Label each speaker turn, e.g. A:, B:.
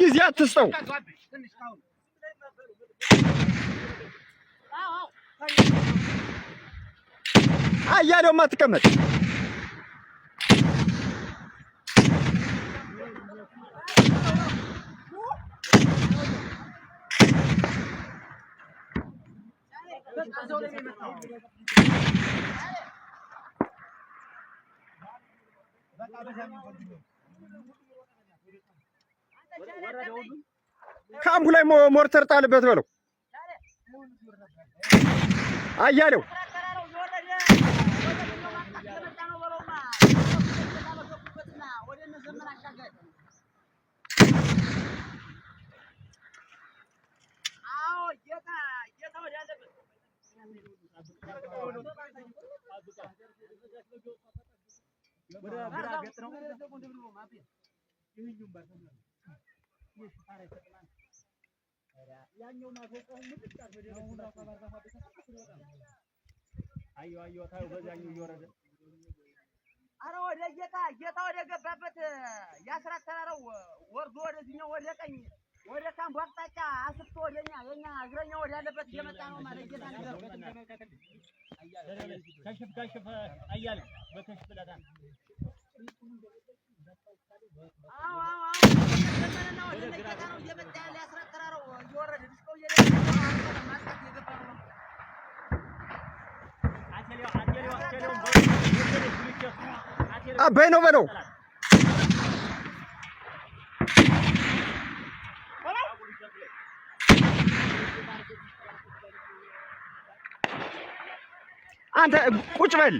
A: ጊዜ አትስጠው። አያሌውማ አትቀመጥ። ካምፑ ላይ ሞርተር ጣልበት በለው። አያሌው አዮ ታዩ በዛኛው እየወረደ አረ ወደ ጌታ ወደ ገባበት ያስራት ተራራው ወርዶ ወደዚህኛው ወደ ቀኝ ወደ ካምፕ አቅጣጫ አስፍቶ ወደኛ የኛ እግረኛ ወደ ያለበት እየመጣ ነው ማለት ጌታ ነገር ከሽፍ አያለ በከሽፍ ለታ አዎ ዘመነና ወደ ጌታ ነው እየመጣ ያለ ያስራት ተራራው እየወረደ ድስቆ ማስቀት የገባ ነው አበይ ነው በለው። አንተ ቁጭ በል።